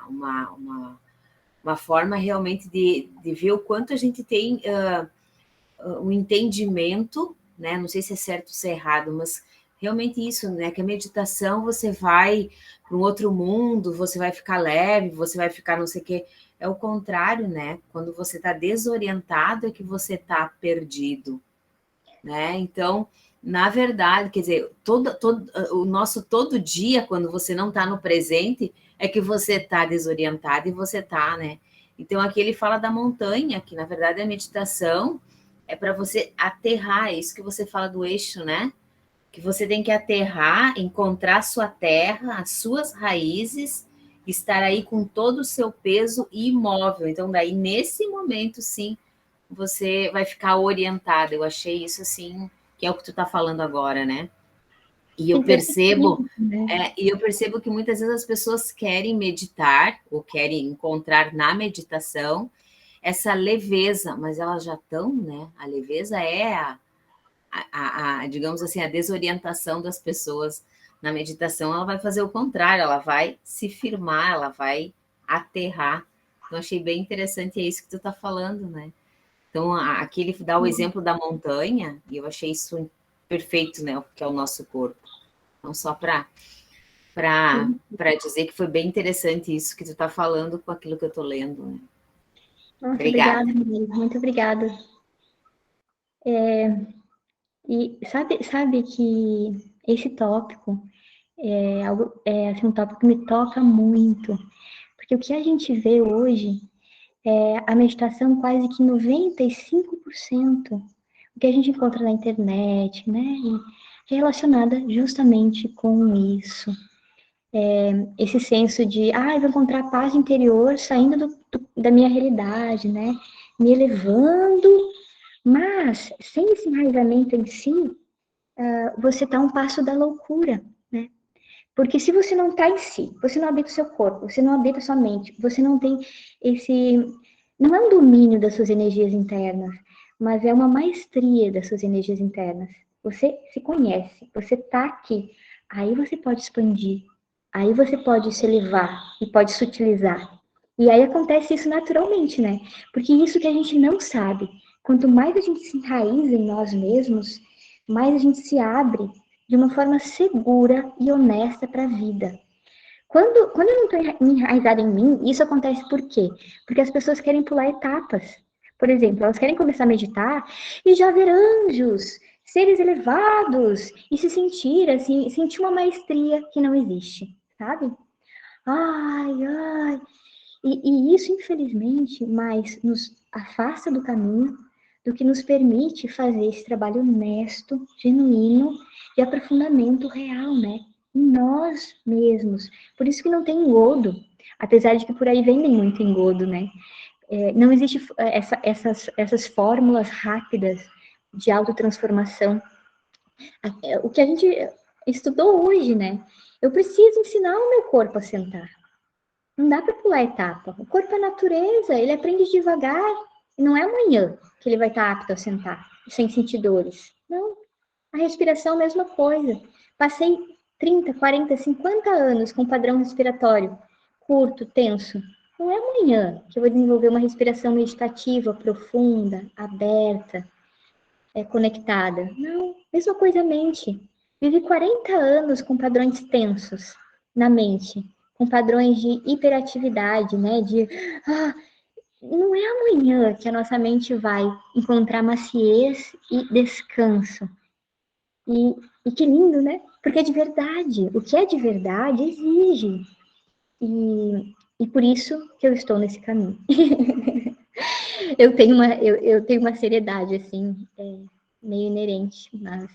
forma realmente de ver o quanto a gente tem um entendimento, né, não sei se é certo ou se é errado, mas realmente isso, né, que a meditação você vai para um outro mundo, você vai ficar leve, você vai ficar não sei o quê. É o contrário, né? Quando você está desorientado é que você está perdido, né? Então, na verdade, quer dizer, o nosso todo dia, quando você não está no presente, é que você está desorientado e você está, né? Então, aqui ele fala da montanha, que na verdade a meditação é para você aterrar, é isso que você fala do eixo, né? Que você tem que aterrar, encontrar sua terra, as suas raízes, estar aí com todo o seu peso imóvel. Então, daí, nesse momento, sim, você vai ficar orientado. Eu achei isso, assim, que é o que tu tá falando agora, né? E eu Tem que ter percebo, disciplina, né? que muitas vezes as pessoas querem meditar ou querem encontrar na meditação essa leveza, mas elas já estão, né? A leveza é digamos assim, a desorientação das pessoas na meditação. Ela vai fazer o contrário, ela vai se firmar, ela vai aterrar. Então, achei bem interessante, é isso que tu está falando, né? Então, aqui ele dá o exemplo da montanha, e eu achei isso perfeito, né? Que é o nosso corpo. Não só para dizer que foi bem interessante isso que tu está falando com aquilo que eu estou lendo, né? Nossa, Obrigada. obrigada, Maria, muito obrigada. E sabe que esse tópico é assim, um tópico que me toca muito, porque o que a gente vê hoje é a meditação quase que 95%, o que a gente encontra na internet, né, e relacionada justamente com isso. Esse senso de, eu vou encontrar paz interior saindo da minha realidade, né, me elevando, mas sem esse enraizamento em si, você está um passo da loucura, né? Porque se você não está em si, você não habita o seu corpo, você não habita a sua mente, você não tem esse. Não é um domínio das suas energias internas, mas é uma maestria das suas energias internas. Você se conhece, você está aqui. Aí você pode expandir, aí você pode se elevar e pode sutilizar. E aí acontece isso naturalmente, né? Porque isso que a gente não sabe. Quanto mais a gente se enraiza em nós mesmos, mais a gente se abre de uma forma segura e honesta para a vida. Quando eu não estou enraizada em mim, isso acontece por quê? Porque as pessoas querem pular etapas. Por exemplo, elas querem começar a meditar e já ver anjos, seres elevados, e se sentir assim, sentir uma maestria que não existe, sabe? Ai, ai. E isso, infelizmente, mais nos afasta do caminho do que nos permite fazer esse trabalho honesto, genuíno de aprofundamento real, né? Em nós mesmos. Por isso que não tem engodo, apesar de que por aí vendem muito engodo, né? Não existe essas fórmulas rápidas de autotransformação. O que a gente estudou hoje, né? Eu preciso ensinar o meu corpo a sentar. Não dá para pular etapa. O corpo é natureza, ele aprende devagar. E não é amanhã que ele vai estar apto a sentar, sem sentir dores. Não. A respiração, mesma coisa. Passei 30, 40, 50 anos com padrão respiratório curto, tenso. Não é amanhã que eu vou desenvolver uma respiração meditativa, profunda, aberta, conectada. Não. Mesma coisa a mente. Vivi 40 anos com padrões tensos na mente, com padrões de hiperatividade, né? Não é amanhã que a nossa mente vai encontrar maciez e descanso. E que lindo, né? Porque é de verdade. O que é de verdade exige. E por isso que eu estou nesse caminho. Eu tenho uma seriedade, assim, meio inerente, mas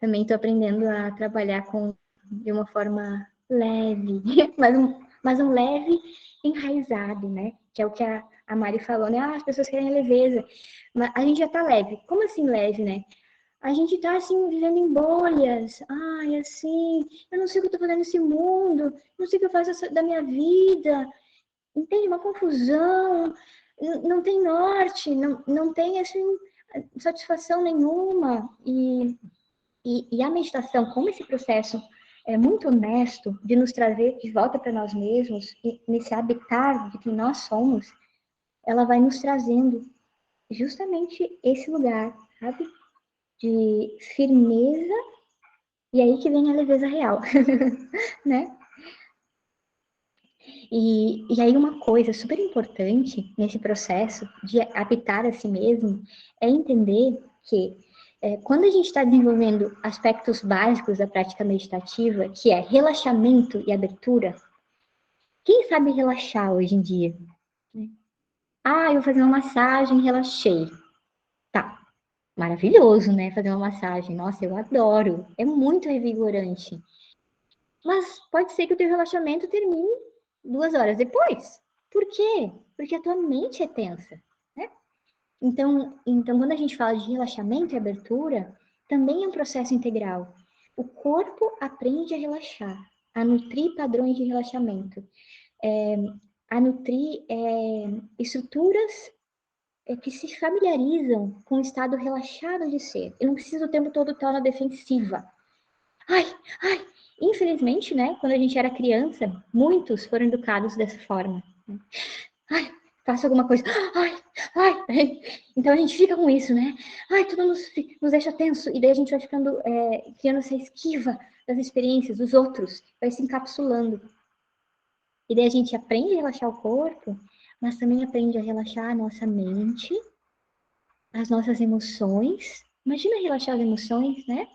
também estou aprendendo a trabalhar de uma forma leve, mas um leve enraizado, né? Que é o que a Mari falou, né? As pessoas querem leveza, mas a gente já tá leve. Como assim leve, né? A gente tá assim, vivendo em bolhas. Ai, assim, eu não sei o que eu tô fazendo nesse mundo, não sei o que eu faço da minha vida. Entende? Uma confusão, não tem norte, não tem assim, satisfação nenhuma. E a meditação, como esse processo é muito honesto de nos trazer de volta para nós mesmos, e nesse habitar de quem nós somos, ela vai nos trazendo justamente esse lugar, sabe? De firmeza, e aí que vem a leveza real, né? E aí uma coisa super importante nesse processo de habitar a si mesmo é entender que quando a gente está desenvolvendo aspectos básicos da prática meditativa, que é relaxamento e abertura, quem sabe relaxar hoje em dia? Eu vou fazer uma massagem, relaxei. Tá, maravilhoso, né? Fazer uma massagem. Nossa, eu adoro. É muito revigorante. Mas pode ser que o teu relaxamento termine 2 horas depois. Por quê? Porque a tua mente é tensa, né? Então, quando a gente fala de relaxamento e abertura, também é um processo integral. O corpo aprende a relaxar, a nutrir padrões de relaxamento, a nutrir estruturas que se familiarizam com o estado relaxado de ser. Eu não preciso o tempo todo estar na defensiva. Ai, ai. Infelizmente, né, quando a gente era criança, muitos foram educados dessa forma. Ai, faça alguma coisa. Ai, ai. Então a gente fica com isso, né? Ai, tudo nos deixa tenso. E daí a gente vai ficando, criando essa esquiva das experiências dos outros, vai se encapsulando. E daí a gente aprende a relaxar o corpo, mas também aprende a relaxar a nossa mente, as nossas emoções. Imagina relaxar as emoções, né?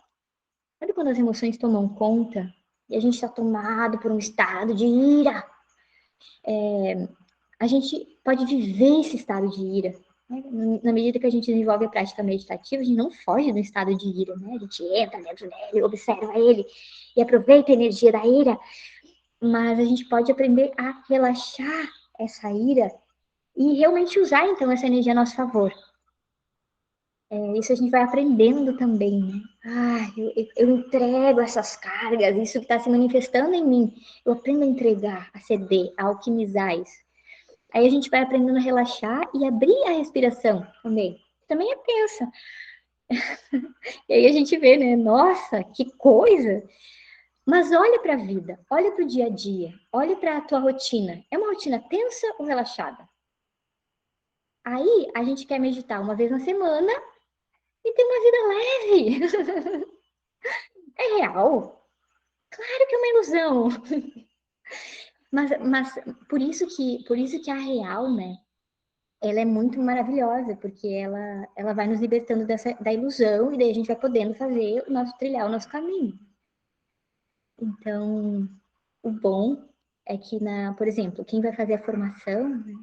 Sabe quando as emoções tomam conta e a gente está tomado por um estado de ira? A gente pode viver esse estado de ira. Né? Na medida que a gente desenvolve a prática meditativa, a gente não foge do estado de ira, né? A gente entra dentro dele, observa ele e aproveita a energia da ira. Mas a gente pode aprender a relaxar essa ira e realmente usar, então, essa energia a nosso favor. Isso a gente vai aprendendo também, né? Eu entrego essas cargas, isso que está se manifestando em mim. Eu aprendo a entregar, a ceder, a alquimizar isso. Aí a gente vai aprendendo a relaxar e abrir a respiração também. Também é tensa. E aí a gente vê, né? Nossa, que coisa! Mas olha para a vida, olha para o dia a dia, olha para a tua rotina. É uma rotina tensa ou relaxada? Aí a gente quer meditar uma vez na semana e ter uma vida leve. É real? Claro que é uma ilusão. Mas por isso que a real, né? Ela é muito maravilhosa, porque ela vai nos libertando da ilusão e daí a gente vai podendo fazer trilhar o nosso caminho. Então, o bom é que, por exemplo, quem vai fazer a formação, né,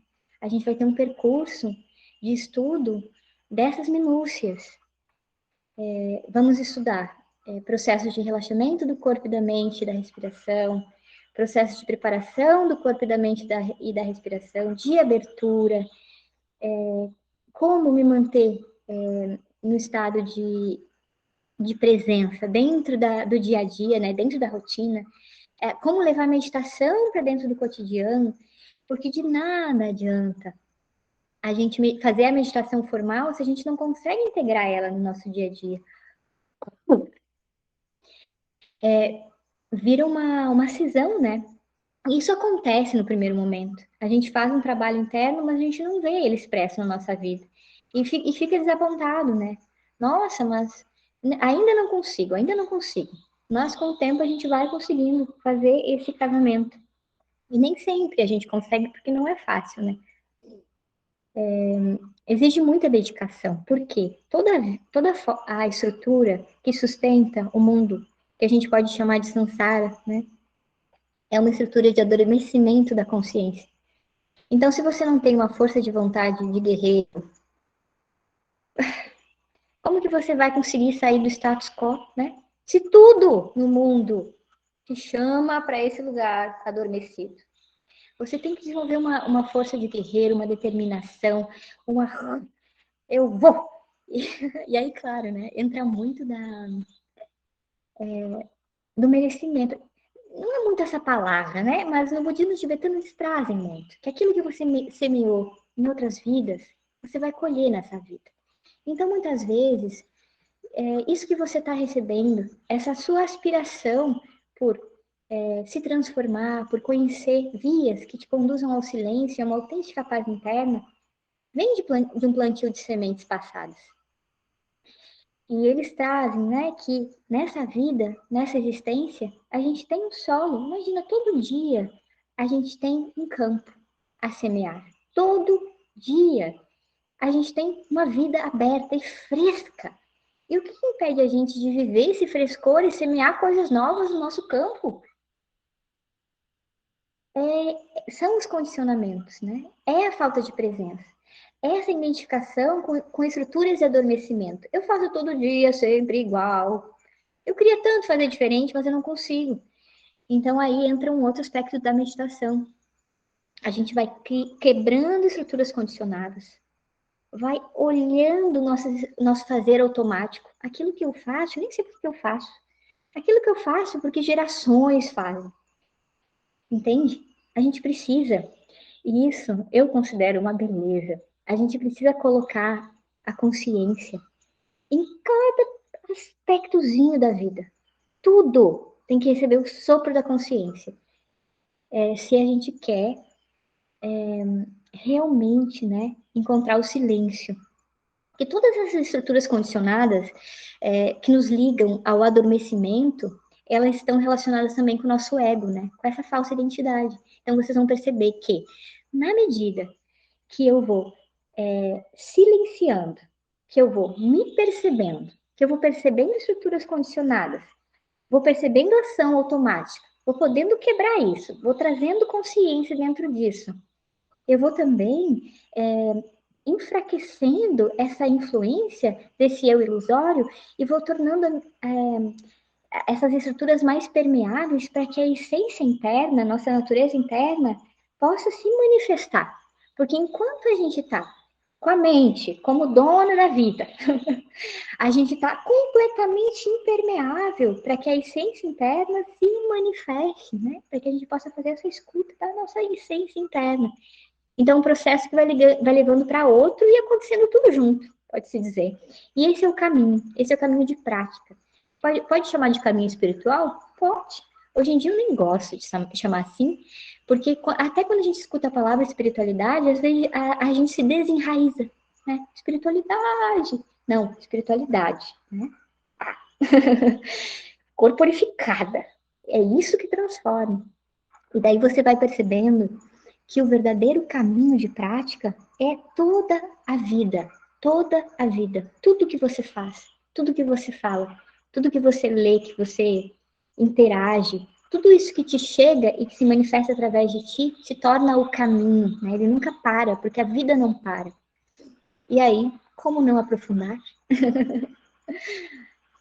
a gente vai ter um percurso de estudo dessas minúcias. Vamos estudar processos de relaxamento do corpo e da mente, da respiração, processos de preparação do corpo e da mente e da respiração, de abertura, como me manter no estado de presença dentro do dia a dia, né, dentro da rotina, como levar a meditação para dentro do cotidiano, porque de nada adianta a gente fazer a meditação formal se a gente não consegue integrar ela no nosso dia a dia. Vira uma cisão, né? Isso acontece no primeiro momento. A gente faz um trabalho interno, mas a gente não vê ele expresso na nossa vida. E fica desapontado, né? Nossa, mas ainda não consigo, ainda não consigo. Mas com o tempo a gente vai conseguindo fazer esse casamento. E nem sempre a gente consegue, porque não é fácil, né? Exige muita dedicação. Por quê? Toda a estrutura que sustenta o mundo, que a gente pode chamar de samsara, né? É uma estrutura de adormecimento da consciência. Então, se você não tem uma força de vontade de guerreiro, como que você vai conseguir sair do status quo, né? Se tudo no mundo te chama para esse lugar adormecido. Você tem que desenvolver uma força de guerreiro, uma determinação, eu vou! E aí, claro, né? Entra muito do merecimento. Não é muito essa palavra, né? Mas no budismo tibetano eles trazem muito. Que aquilo que você semeou em outras vidas, você vai colher nessa vida. Então, muitas vezes, isso que você está recebendo, essa sua aspiração por se transformar, por conhecer vias que te conduzam ao silêncio, a uma autêntica paz interna, vem de um plantio de sementes passadas. E eles trazem, né, que nessa vida, nessa existência, a gente tem um solo. Imagina, todo dia a gente tem um campo a semear. Todo dia a gente tem uma vida aberta e fresca. E o que impede a gente de viver esse frescor e semear coisas novas no nosso campo? São os condicionamentos, né? É a falta de presença. Essa identificação com estruturas de adormecimento. Eu faço todo dia, sempre igual. Eu queria tanto fazer diferente, mas eu não consigo. Então aí entra um outro aspecto da meditação. A gente vai quebrando estruturas condicionadas, vai olhando o nosso fazer automático. Aquilo que eu faço, eu nem sei por que eu faço. aquilo que eu faço porque gerações fazem, entende? A gente precisa, e isso eu considero uma beleza, a gente precisa colocar a consciência em cada aspectozinho da vida. Tudo tem que receber o sopro da consciência. Se a gente quer realmente, né, encontrar o silêncio. Porque todas essas estruturas condicionadas que nos ligam ao adormecimento, elas estão relacionadas também com o nosso ego, né? Com essa falsa identidade. Então vocês vão perceber que, na medida que eu vou silenciando, que eu vou me percebendo, que eu vou percebendo estruturas condicionadas, vou percebendo ação automática, vou podendo quebrar isso, vou trazendo consciência dentro disso. Eu vou também enfraquecendo essa influência desse eu ilusório e vou tornando essas estruturas mais permeáveis para que a essência interna, nossa natureza interna, possa se manifestar. Porque enquanto a gente está com a mente como dona da vida, a gente está completamente impermeável para que a essência interna se manifeste, né? Para que a gente possa fazer essa escuta da nossa essência interna. Então, um processo que vai levando para outro e acontecendo tudo junto, pode-se dizer. E esse é o caminho de prática. Pode chamar de caminho espiritual? Pode. Hoje em dia eu nem gosto de chamar assim, porque até quando a gente escuta a palavra espiritualidade, às vezes a gente se desenraiza, né? Espiritualidade. Não, espiritualidade, né? Corporificada. É isso que transforma. E daí você vai percebendo que o verdadeiro caminho de prática é toda a vida, toda a vida. Tudo que você faz, tudo que você fala, tudo que você lê, que você interage, tudo isso que te chega e que se manifesta através de ti, se torna o caminho, né? Ele nunca para, porque a vida não para. E aí, como não aprofundar?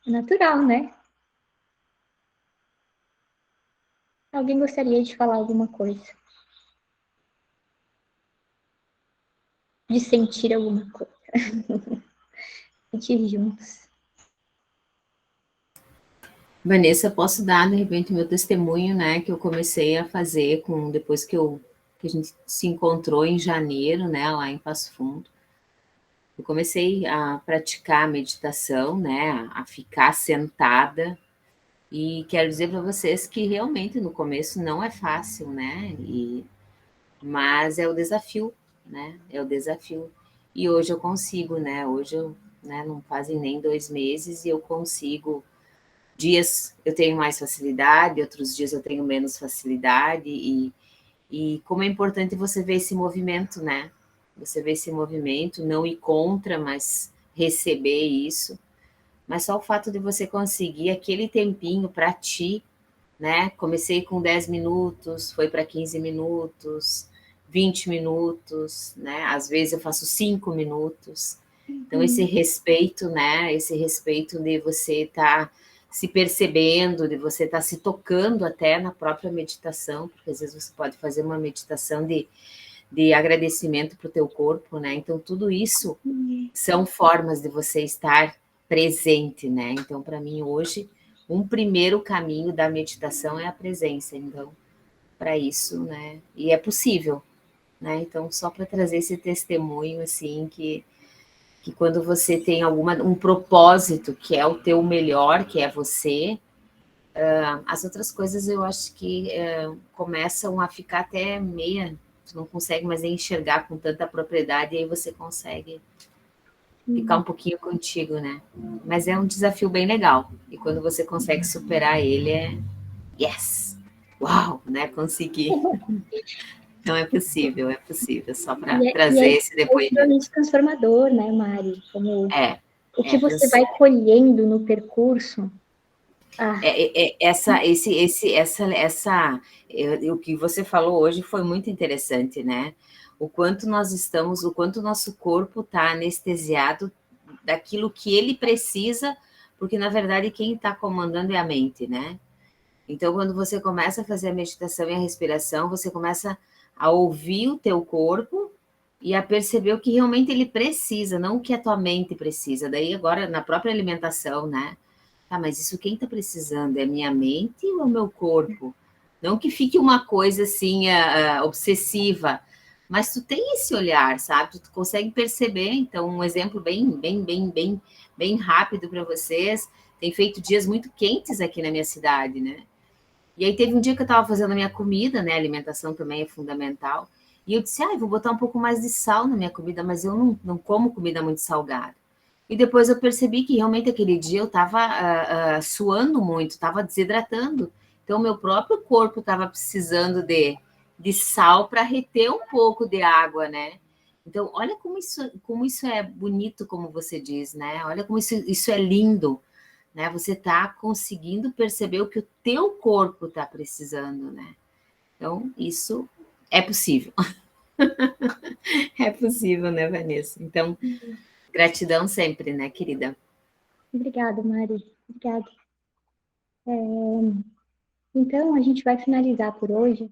É natural, né? Alguém gostaria de falar alguma coisa? De sentir alguma coisa? Sentir juntos. Vanessa, posso dar, de repente, meu testemunho, né, que eu comecei a fazer depois que a gente se encontrou em janeiro, né, lá em Passo Fundo. Eu comecei a praticar a meditação, né, a ficar sentada, e quero dizer para vocês que realmente no começo não é fácil, né, mas é o desafio, né, é o desafio. E hoje eu consigo, né, não fazem nem 2 meses e eu consigo. Dias eu tenho mais facilidade, outros dias eu tenho menos facilidade, e como é importante você ver esse movimento, né? Você ver esse movimento, não ir contra, mas receber isso. Mas só o fato de você conseguir aquele tempinho para ti, né? Comecei com 10 minutos, foi para 15 minutos, 20 minutos, né? Às vezes eu faço 5 minutos. Então, esse respeito, né? Esse respeito de você estar se percebendo, de você estar se tocando até na própria meditação, porque às vezes você pode fazer uma meditação de agradecimento para o teu corpo, né? Então, tudo isso são formas de você estar presente, né? Então, para mim, hoje, um primeiro caminho da meditação é a presença. Então, para isso, né? E é possível, né? Então, só para trazer esse testemunho, assim, que quando você tem um propósito, que é o teu melhor, que é você, as outras coisas eu acho que começam a ficar até meia, tu não consegue mais nem enxergar com tanta propriedade, e aí você consegue ficar um pouquinho contigo, né? Mas é um desafio bem legal, e quando você consegue superar ele, yes! Uau, né? Consegui. Não é possível, só para trazer esse depoimento. É extremamente transformador, né, Mari? Como o que você trans... vai colhendo no percurso. O que você falou hoje foi muito interessante, né? O quanto o nosso corpo está anestesiado daquilo que ele precisa, porque na verdade quem está comandando é a mente, né? Então, quando você começa a fazer a meditação e a respiração, você começa a ouvir o teu corpo e a perceber o que realmente ele precisa, não o que a tua mente precisa. Daí agora, na própria alimentação, né? Tá, mas isso quem está precisando? É minha mente ou é o meu corpo? Não que fique uma coisa assim, obsessiva, mas tu tem esse olhar, sabe? Tu consegue perceber. Então, um exemplo bem rápido para vocês. Tem feito dias muito quentes aqui na minha cidade, né? E aí teve um dia que eu estava fazendo a minha comida, né? A alimentação também é fundamental. E eu disse, vou botar um pouco mais de sal na minha comida, mas eu não como comida muito salgada. E depois eu percebi que realmente aquele dia eu estava suando muito, estava desidratando. Então, meu próprio corpo estava precisando de sal para reter um pouco de água, né? Então, olha como isso é bonito, como você diz, né? Olha como isso é lindo, né? Você está conseguindo perceber o que o teu corpo está precisando, né? Então, isso é possível. É possível, né, Vanessa? Então, gratidão sempre, né, querida? Obrigada, Mari. Obrigada. Então, a gente vai finalizar por hoje.